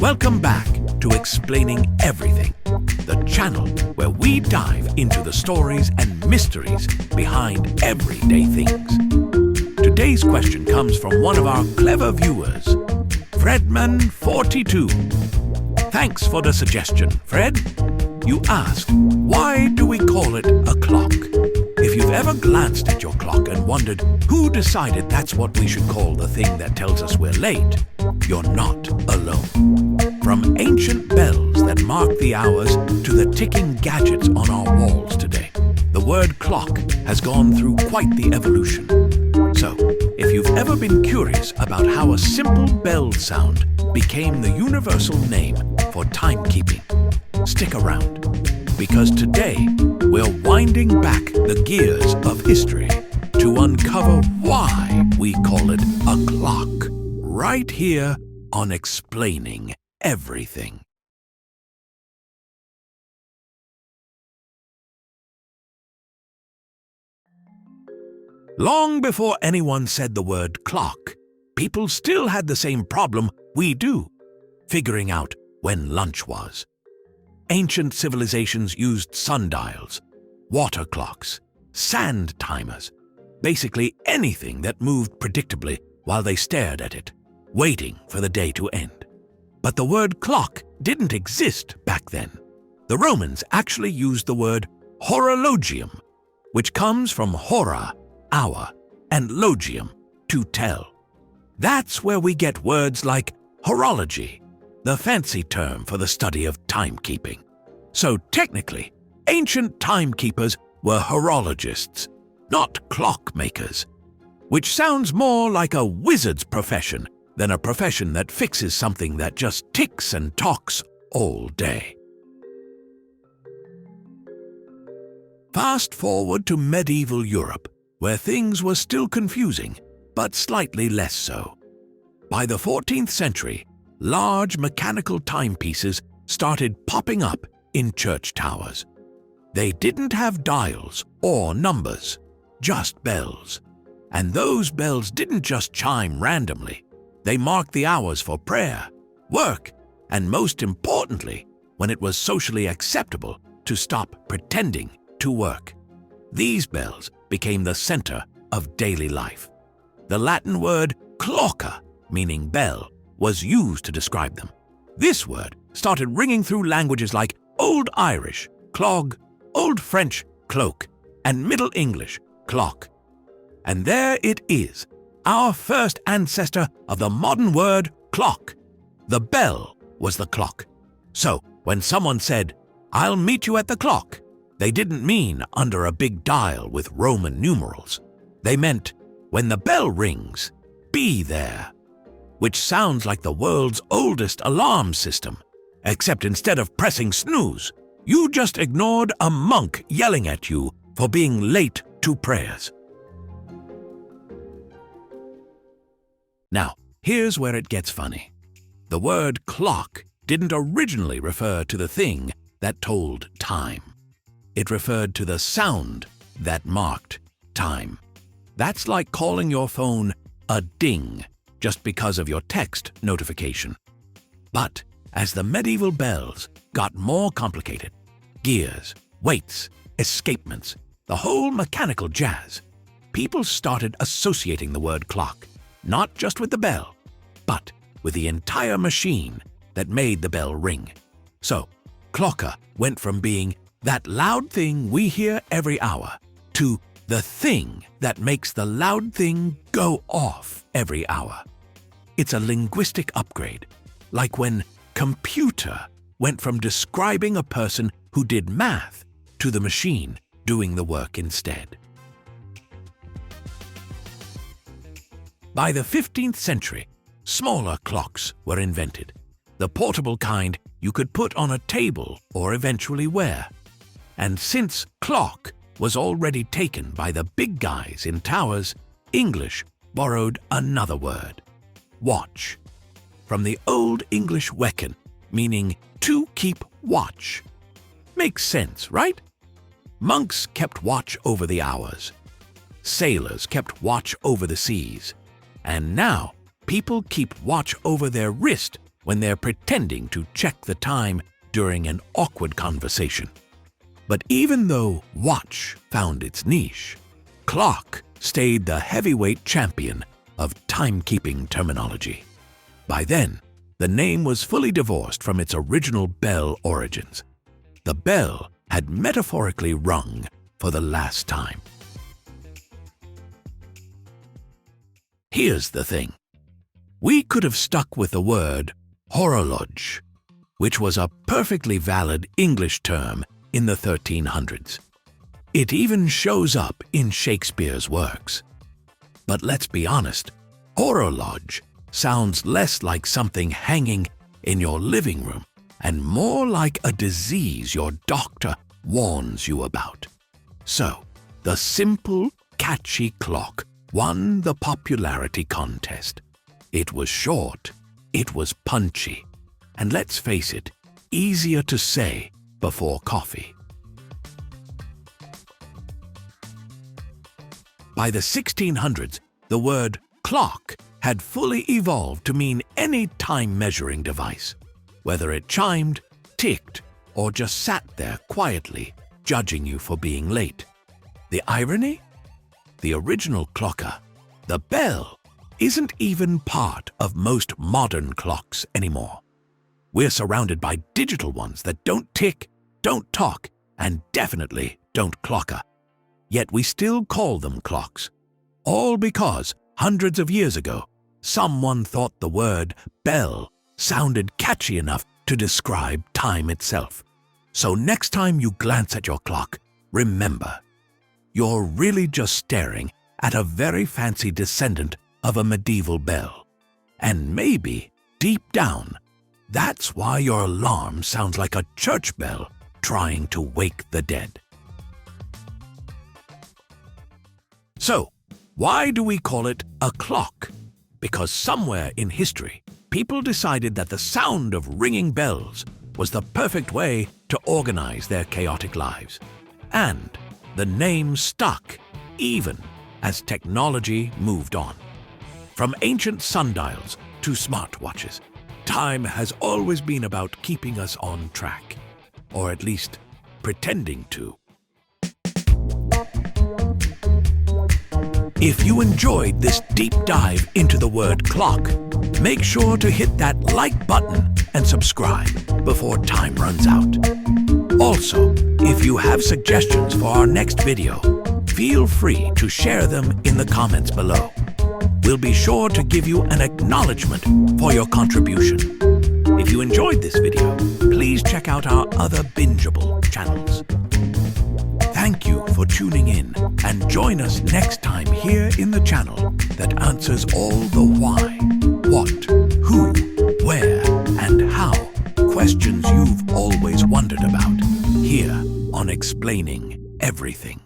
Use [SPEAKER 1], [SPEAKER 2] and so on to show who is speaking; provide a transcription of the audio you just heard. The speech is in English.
[SPEAKER 1] Welcome back to Explaining Everything, the channel where we dive into the stories and mysteries behind everyday things. Today's question comes from one of our clever viewers, Fredman42. Thanks for the suggestion, Fred. You asked, why do we call it a clock? If you've ever glanced at your clock and wondered who decided that's what we should call the thing that tells us we're late, you're not alone. From ancient bells that mark the hours to the ticking gadgets on our walls today, the word clock has gone through quite the evolution. So, if you've ever been curious about how a simple bell sound became the universal name for timekeeping, stick around, because today we're winding back the gears of history to uncover why we call it a clock, right here on Explaining Everything. Long before anyone said the word clock, people still had the same problem we do, figuring out when lunch was. Ancient civilizations used sundials, water clocks, sand timers, basically anything that moved predictably while they stared at it, waiting for the day to end. But the word clock didn't exist back then. The Romans actually used the word horologium, which comes from hora, hour, and logium, to tell. That's where we get words like horology, the fancy term for the study of timekeeping. So technically, ancient timekeepers were horologists, not clockmakers, which sounds more like a wizard's profession than a profession that fixes something that just ticks and tocks all day. Fast forward to medieval Europe, where things were still confusing, but slightly less so. By the 14th century, large mechanical timepieces started popping up in church towers. They didn't have dials or numbers, just bells. And those bells didn't just chime randomly. They marked the hours for prayer, work, and most importantly, when it was socially acceptable to stop pretending to work. These bells became the center of daily life. The Latin word clocca, meaning bell, was used to describe them. This word started ringing through languages like Old Irish, clog, Old French, cloak, and Middle English, clock. And there it is, our first ancestor of the modern word clock. The bell was the clock. So when someone said, "I'll meet you at the clock," they didn't mean under a big dial with Roman numerals. They meant, when the bell rings, be there. Which sounds like the world's oldest alarm system, except instead of pressing snooze, you just ignored a monk yelling at you for being late to prayers. Now, here's where it gets funny. The word clock didn't originally refer to the thing that told time. It referred to the sound that marked time. That's like calling your phone a ding just because of your text notification. But as the medieval bells got more complicated, gears, weights, escapements, the whole mechanical jazz, people started associating the word clock not just with the bell, but with the entire machine that made the bell ring. So, clocka went from being that loud thing we hear every hour to the thing that makes the loud thing go off every hour. It's a linguistic upgrade, like when computer went from describing a person who did math to the machine doing the work instead. By the 15th century, smaller clocks were invented, the portable kind you could put on a table or eventually wear. And since clock was already taken by the big guys in towers, English borrowed another word, watch, from the Old English wecken, meaning to keep watch. Makes sense, right? Monks kept watch over the hours. Sailors kept watch over the seas. And now, people keep watch over their wrist when they're pretending to check the time during an awkward conversation. But even though watch found its niche, clock stayed the heavyweight champion of timekeeping terminology. By then, the name was fully divorced from its original bell origins. The bell had metaphorically rung for the last time. Here's the thing. We could have stuck with the word horologe, which was a perfectly valid English term in the 1300s. It even shows up in Shakespeare's works. But let's be honest, horologe sounds less like something hanging in your living room and more like a disease your doctor warns you about. So, the simple, catchy clock won the popularity contest. It was short, it was punchy, and let's face it, easier to say before coffee. By the 1600s, the word clock had fully evolved to mean any time-measuring device, whether it chimed, ticked, or just sat there quietly, judging you for being late. The irony? The original clocka, the bell, isn't even part of most modern clocks anymore. We're surrounded by digital ones that don't tick, don't talk, and definitely don't clocka. Yet we still call them clocks, all because hundreds of years ago, someone thought the word bell sounded catchy enough to describe time itself. So next time you glance at your clock, remember, you're really just staring at a very fancy descendant of a medieval bell. And maybe, deep down, that's why your alarm sounds like a church bell trying to wake the dead. So, why do we call it a clock? Because somewhere in history, people decided that the sound of ringing bells was the perfect way to organize their chaotic lives. And the name stuck even as technology moved on. From ancient sundials to smartwatches, time has always been about keeping us on track, or at least pretending to. If you enjoyed this deep dive into the word clock, make sure to hit that like button and subscribe before time runs out. Also, if you have suggestions for our next video, feel free to share them in the comments below. We'll be sure to give you an acknowledgement for your contribution. If you enjoyed this video, please check out our other bingeable channels. Thank you for tuning in and join us next time here in the channel that answers all the why, what, who, where, and how questions you've always wondered about here on Explaining Everything.